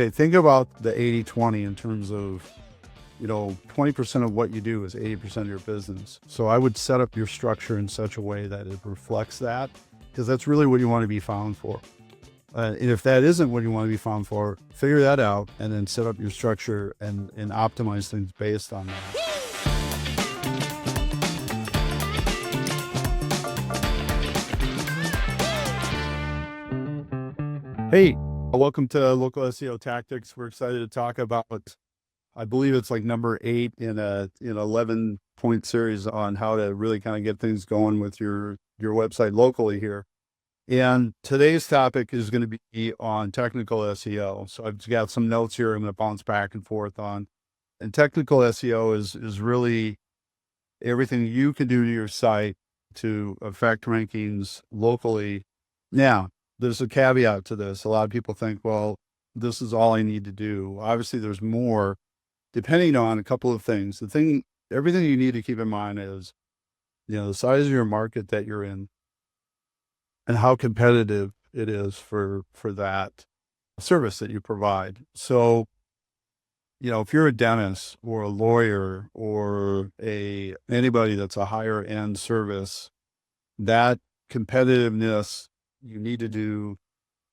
Okay, think about the 80-20 in terms of, 20% of what you do is 80% of your business. So I would set up your structure in such a way that it reflects that, because that's really what you want to be found for. And if that isn't what you want to be found for, figure that out and then set up your structure and optimize things based on that. Hey, welcome to Local SEO Tactics. We're excited to talk about, I believe it's like number 8 in a 11-point series on how to really kind of get things going with your website locally here. And today's topic is going to be on technical SEO. So I've got some notes here I'm going to bounce back and forth on. And technical SEO is really everything you can do to your site to affect rankings locally. Now, there's a caveat to this. A lot of people think, well, this is all I need to do. Obviously, there's more, depending on a couple of things. Everything you need to keep in mind is, the size of your market that you're in and how competitive it is for that service that you provide. So, if you're a dentist or a lawyer or anybody that's a higher end service, that competitiveness, you need to do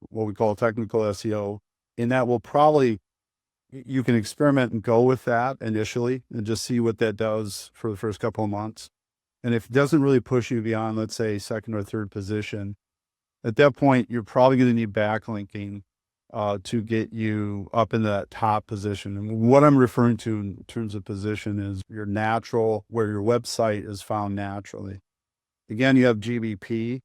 what we call technical SEO. And that will probably, you can experiment and go with that initially and just see what that does for the first couple of months. And if it doesn't really push you beyond, let's say, second or third position, at that point, you're probably going to need backlinking to get you up in that top position. And what I'm referring to in terms of position is your natural, where your website is found naturally. Again, you have GBP.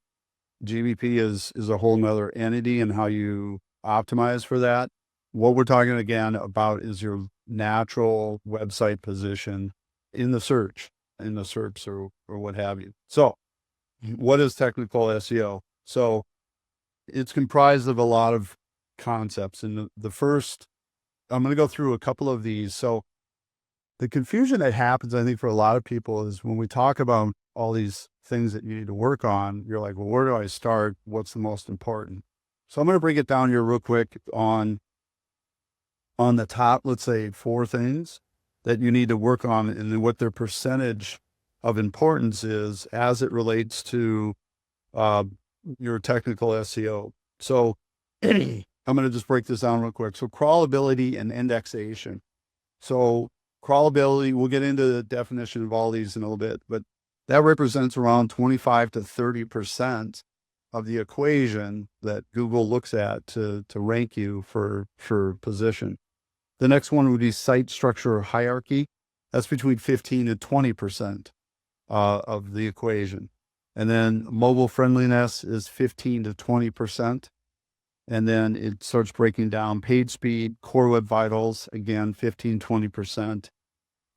GBP is a whole nother entity and how you optimize for that. What we're talking again about is your natural website position in the search, in the SERPs or what have you. So what is technical SEO? So it's comprised of a lot of concepts. And the first, I'm going to go through a couple of these. So the confusion that happens, I think, for a lot of people is when we talk about all these things that you need to work on, you're like, well, where do I start? What's the most important? So I'm going to break it down here real quick on the top, let's say 4 things that you need to work on and what their percentage of importance is as it relates to your technical SEO. So I'm going to just break this down real quick. So crawlability and indexation. So crawlability, we'll get into the definition of all these in a little bit, but that represents around 25 to 30% of the equation that Google looks at to rank you for position. The next one would be site structure or hierarchy. That's between 15 to 20% of the equation. And then mobile friendliness is 15 to 20%. And then it starts breaking down page speed, core web vitals, again, 15, 20%.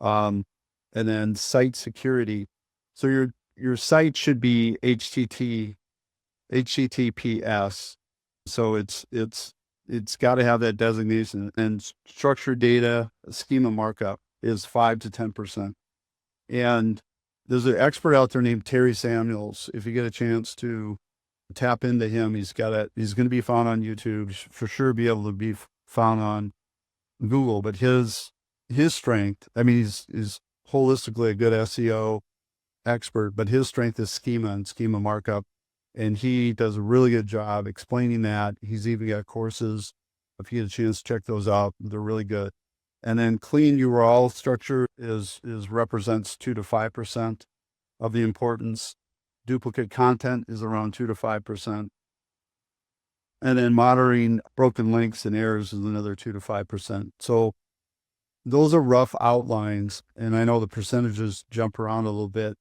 And then site security. So your site should be HTTPS. So it's got to have that designation, and structured data schema markup is 5 to 10%. And there's an expert out there named Terry Samuels. If you get a chance to tap into him, he's going to be found on YouTube, for sure be able to be found on Google, but his strength, I mean, he's holistically a good SEO expert, but his strength is schema and schema markup. And he does a really good job explaining that. He's even got courses. If you get a chance to check those out, they're really good. And then clean URL structure represents 2 to 5% of the importance. Duplicate content is around 2 to 5%. And then monitoring broken links and errors is another 2 to 5%. So those are rough outlines. And I know the percentages jump around a little bit,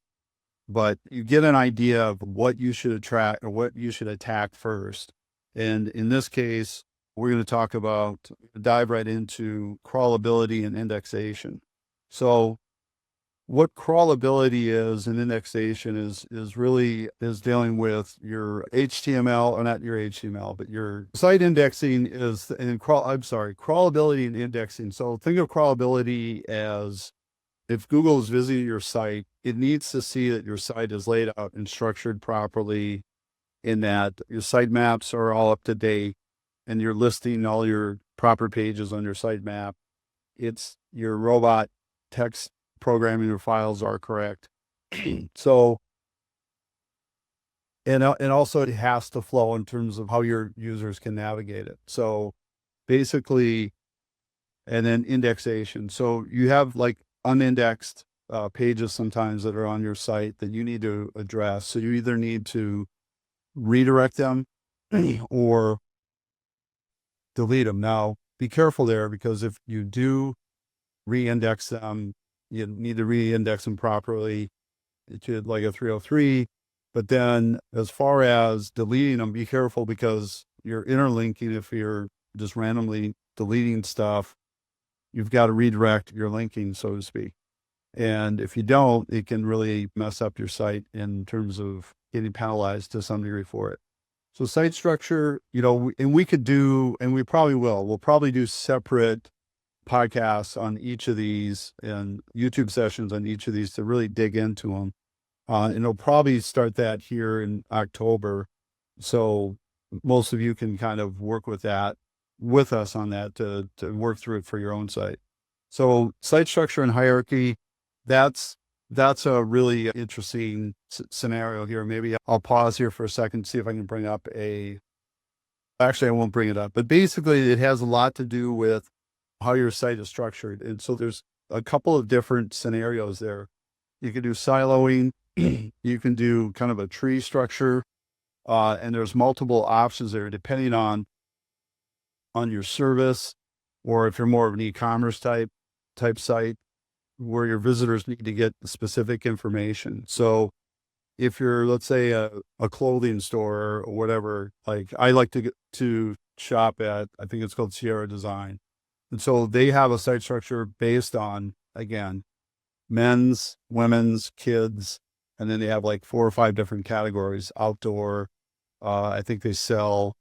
but you get an idea of what you should attract or what you should attack first. And in this case, we're going to dive right into crawlability and indexation. So what crawlability is and indexation is dealing with your HTML, or not your HTML, but your site indexing crawlability and indexing. So think of crawlability as, if Google is visiting your site, it needs to see that your site is laid out and structured properly, in that your site maps are all up to date and you're listing all your proper pages on your sitemap. It's your robot text programming, your files are correct. So, and also it has to flow in terms of how your users can navigate it. So basically, and then indexation. So you have like unindexed pages sometimes that are on your site that you need to address. So you either need to redirect them or delete them. Now, be careful there, because if you do re-index them, you need to re-index them properly to like a 303. But then as far as deleting them, be careful, because you're interlinking. If you're just randomly deleting stuff, you've got to redirect your linking, so to speak. And if you don't, it can really mess up your site in terms of getting penalized to some degree for it. So site structure, and we could do, and we probably will, we'll probably do separate podcasts on each of these and YouTube sessions on each of these to really dig into them. And it'll probably start that here in October. So most of you can kind of work with that, with us on that, to work through it for your own site. So site structure and hierarchy, that's a really interesting scenario here. Maybe I'll pause here for a second, see if I can bring up actually, I won't bring it up, but basically it has a lot to do with how your site is structured. And so there's a couple of different scenarios there. You can do siloing, you can do kind of a tree structure, and there's multiple options there depending on your service, or if you're more of an e-commerce type site where your visitors need to get specific information. So if you're, let's say, a clothing store or whatever, like I like to shop at, I think it's called Sierra Design. And so they have a site structure based on, again, men's, women's, kids, and then they have like 4 or 5 different categories. Outdoor, I think they sell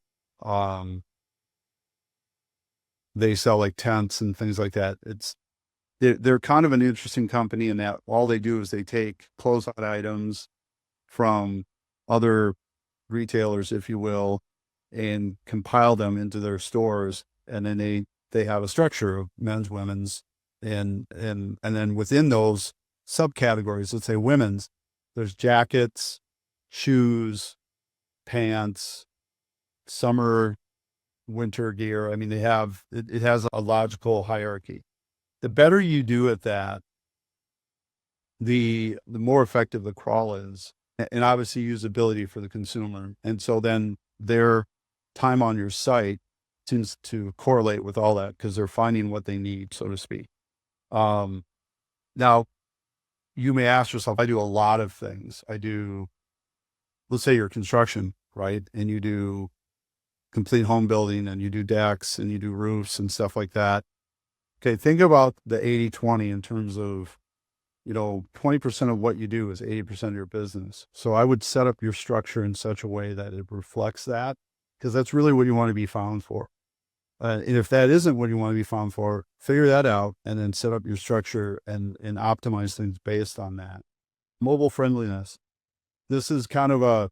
like tents and things like that. They're kind of an interesting company in that all they do is they take closeout items from other retailers, if you will, and compile them into their stores. And then they have a structure of men's, women's, and then within those subcategories, let's say women's, there's jackets, shoes, pants, summer, winter gear. I mean, it has a logical hierarchy. The better you do at that, the more effective the crawl is, and obviously usability for the consumer. And so then their time on your site tends to correlate with all that, because they're finding what they need, so to speak. Now, you may ask yourself, I do a lot of things. Let's say you're construction, right? And you do complete home building, and you do decks, and you do roofs and stuff like that. Okay, think about the 80-20 in terms of, 20% of what you do is 80% of your business. So I would set up your structure in such a way that it reflects that, because that's really what you want to be found for. And if that isn't what you want to be found for, figure that out and then set up your structure and optimize things based on that. Mobile friendliness. This is kind of a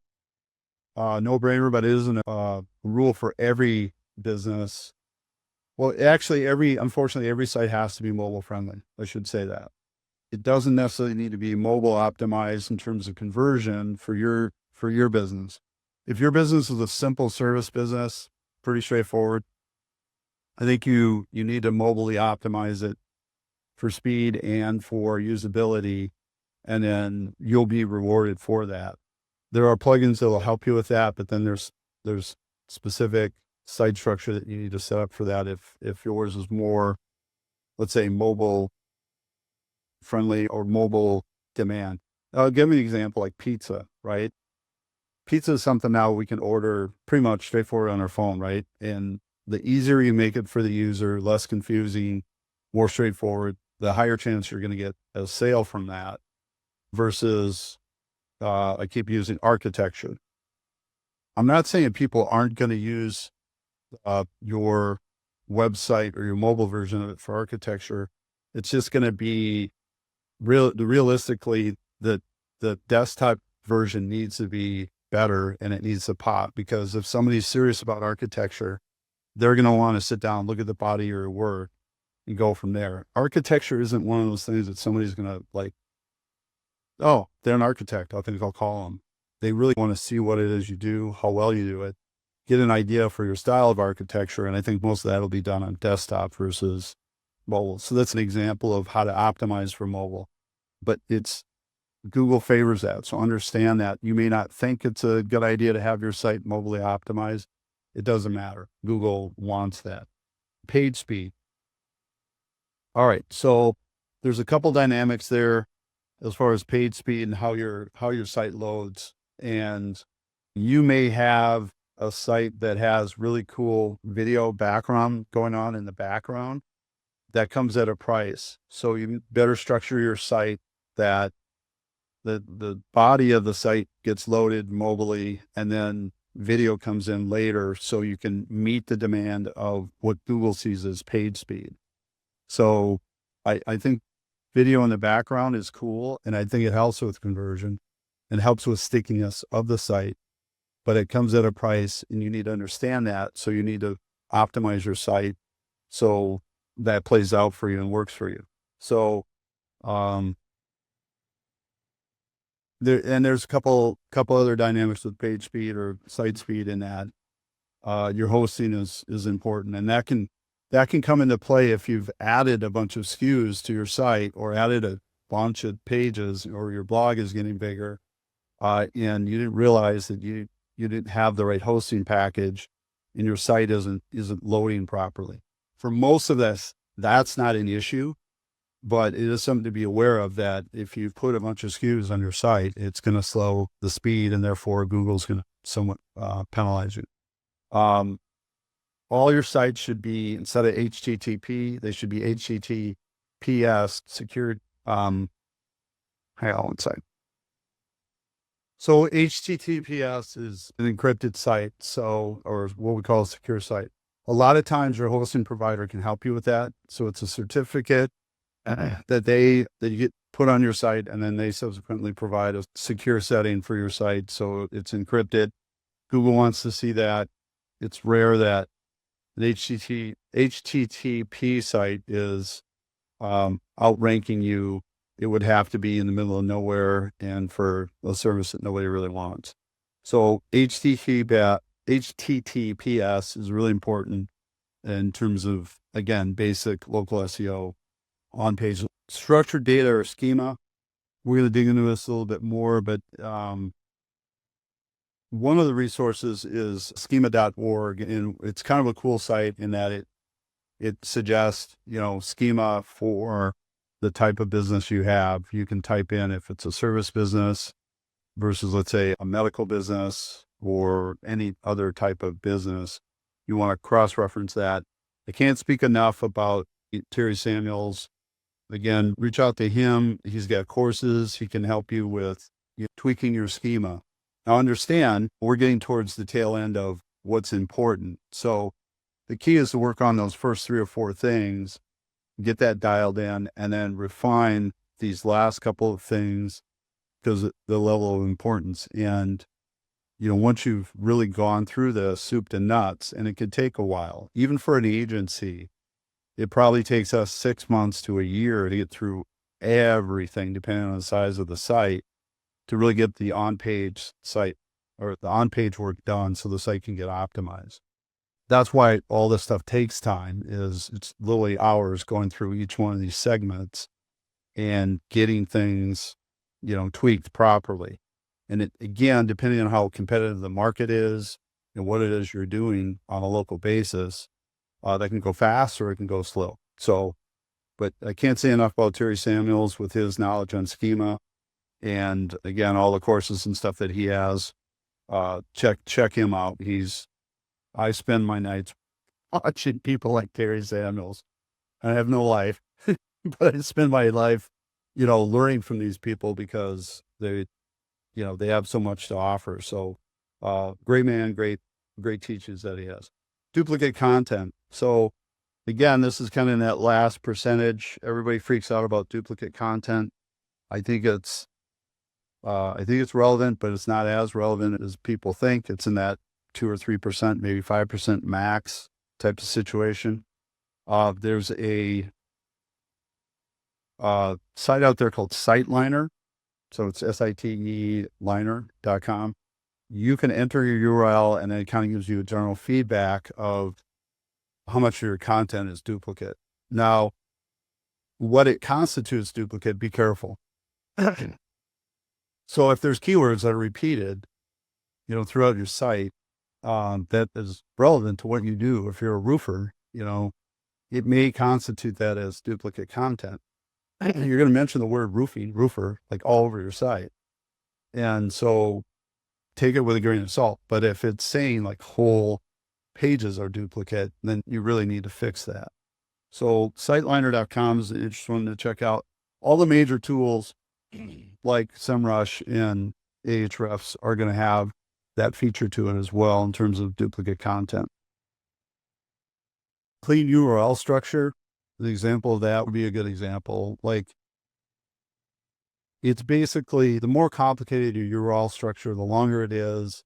no-brainer, but it isn't a rule for every business. Well, actually, unfortunately, every site has to be mobile friendly. I should say that. It doesn't necessarily need to be mobile optimized in terms of conversion for your business. If your business is a simple service business, pretty straightforward. I think you need to mobily optimize it for speed and for usability, and then you'll be rewarded for that. There are plugins that will help you with that, but then there's specific site structure that you need to set up for that if yours is more, let's say, mobile friendly or mobile demand. I'll give you an example, like pizza, right? Pizza is something now we can order pretty much straightforward on our phone, right? And the easier you make it for the user, less confusing, more straightforward, the higher chance you're going to get a sale from that versus, I keep using architecture. I'm not saying people aren't going to use your website or your mobile version of it for architecture. It's just going to be realistically, the desktop version needs to be better, and it needs to pop, because if somebody's serious about architecture, they're going to want to sit down, look at the body of your work and go from there. Architecture isn't one of those things that somebody's going to like, oh, they're an architect, I think I'll call them. They really want to see what it is you do, how well you do it, get an idea for your style of architecture. And I think most of that will be done on desktop versus mobile. So that's an example of how to optimize for mobile, but Google favors that. So understand that you may not think it's a good idea to have your site mobilely optimized. It doesn't matter. Google wants that. Page speed. All right. So there's a couple dynamics there as far as page speed and how your site loads. And you may have a site that has really cool video background going on in the background that comes at a price. So you better structure your site that the body of the site gets loaded mobily and then video comes in later so you can meet the demand of what Google sees as page speed. So I think video in the background is cool, and I think it helps with conversion and helps with stickiness of the site, but it comes at a price and you need to understand that. So you need to optimize your site so that plays out for you and works for you. So, there's a couple other dynamics with page speed or site speed in that. Your hosting is important, and that can come into play if you've added a bunch of SKUs to your site or added a bunch of pages, or your blog is getting bigger, and you didn't realize that you didn't have the right hosting package and your site isn't loading properly. For most of this, that's not an issue, but it is something to be aware of, that if you put a bunch of SKUs on your site, it's going to slow the speed, and therefore Google's going to somewhat penalize you. All your sites should be, instead of HTTP, they should be HTTPS secured. Hang on one second. So HTTPS is an encrypted site, or what we call a secure site. A lot of times your hosting provider can help you with that. So it's a certificate that you get put on your site, and then they subsequently provide a secure setting for your site. So it's encrypted. Google wants to see that. It's rare that an HTTP site is outranking you. It would have to be in the middle of nowhere and for a service that nobody really wants. So HTTPS is really important in terms of, again, basic local SEO on page. Structured data or schema. We're going to dig into this a little bit more, but one of the resources is schema.org, and it's kind of a cool site in that it suggests, schema for the type of business you have. You can type in if it's a service business versus, let's say, a medical business or any other type of business. You want to cross-reference that. I can't speak enough about Terry Samuels. Again, reach out to him. He's got courses. He can help you with tweaking your schema. Now understand, we're getting towards the tail end of what's important. So the key is to work on those first 3 or 4 things, get that dialed in, and then refine these last couple of things because of the level of importance. And, once you've really gone through the soup to nuts, and it could take a while, even for an agency, it probably takes us 6 months to a year to get through everything, depending on the size of the site, to really get the on-page site or the on-page work done so the site can get optimized. That's why all this stuff takes time. It's literally hours going through each one of these segments and getting things, tweaked properly. And it, again, depending on how competitive the market is and what it is you're doing on a local basis, that can go fast or it can go slow. So, but I can't say enough about Terry Samuels with his knowledge on schema. And again, all the courses and stuff that he has, check him out. I spend my nights watching people like Terry Samuels. I have no life, but I spend my life, learning from these people because they have so much to offer. So, great man, great teachings that he has. Duplicate content. So again, this is kind of in that last percentage. Everybody freaks out about duplicate content. I think it's relevant, but it's not as relevant as people think. It's in that 2 or 3%, maybe 5% max. type of situation. There's a site out there called SiteLiner. So it's SITE liner.com. You can enter your URL and then it kind of gives you a general feedback of how much of your content is duplicate. Now, what it constitutes duplicate, be careful. So if there's keywords that are repeated, throughout your site, that is relevant to what you do. If you're a roofer, it may constitute that as duplicate content. You're going to mention the word roofer, like all over your site. And so take it with a grain of salt. But if it's saying like whole pages are duplicate, then you really need to fix that. So siteliner.com is an interesting one to check out. All the major tools like SEMrush and Ahrefs are going to have that feature to it as well in terms of duplicate content. Clean URL structure, the example of that would be a good example. Like, it's basically the more complicated your URL structure, the longer it is.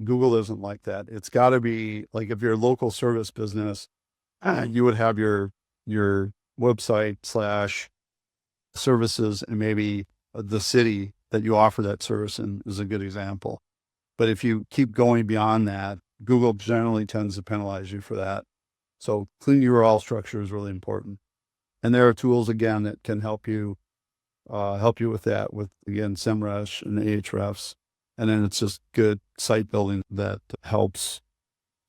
Google isn't like that. It's got to be like, if you're a local service business, you would have your website / services and maybe the city that you offer that service in is a good example. But if you keep going beyond that, Google generally tends to penalize you for that. So clean URL structure is really important. And there are tools, again, that can help you with that, with, again, SEMrush and Ahrefs. And then it's just good site building that helps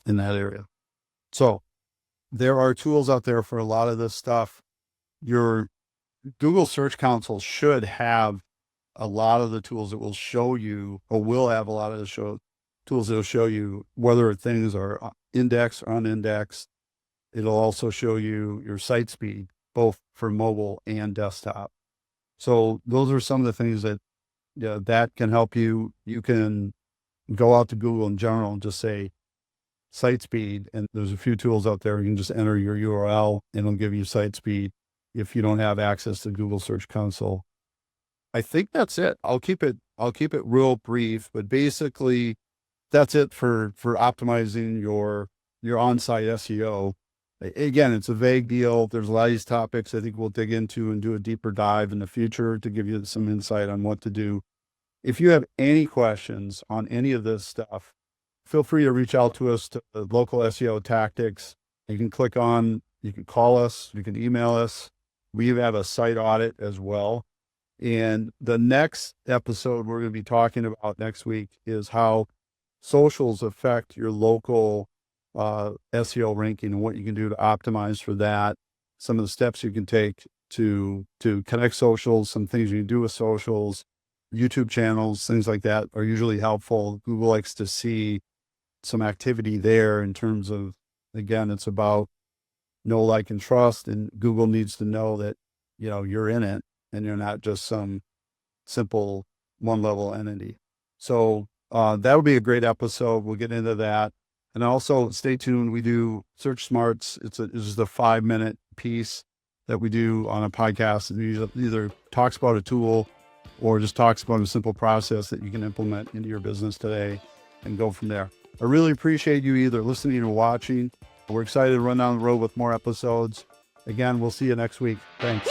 in that area. So there are tools out there for a lot of this stuff. Your Google Search Console should have a lot of the tools that will show you, or will have a lot of the tools that will show you whether things are indexed or unindexed. It'll also show you your site speed, both for mobile and desktop. So those are some of the things that that can help you. You can go out to Google in general and just say site speed, and there's a few tools out there. You can just enter your URL and it'll give you site speed if you don't have access to Google Search Console. I think that's it. I'll keep it real brief, but basically that's it for optimizing your on-site SEO. Again, it's a vague deal. There's a lot of these topics I think we'll dig into and do a deeper dive in the future to give you some insight on what to do. If you have any questions on any of this stuff, feel free to reach out to us to Local SEO Tactics. You can call us, you can email us. We have a site audit as well. And the next episode we're going to be talking about next week is how socials affect your local SEO ranking and what you can do to optimize for that. Some of the steps you can take to connect socials, some things you can do with socials, YouTube channels, things like that are usually helpful. Google likes to see some activity there in terms of, again, it's about know, like, and trust. And Google needs to know that, you're in it and you're not just some simple one level entity. So that would be a great episode. We'll get into that. And also stay tuned. We do Search Smarts. It's just a 5-minute piece that we do on a podcast. It either talks about a tool or just talks about a simple process that you can implement into your business today and go from there. I really appreciate you either listening or watching. We're excited to run down the road with more episodes. Again, we'll see you next week. Thanks.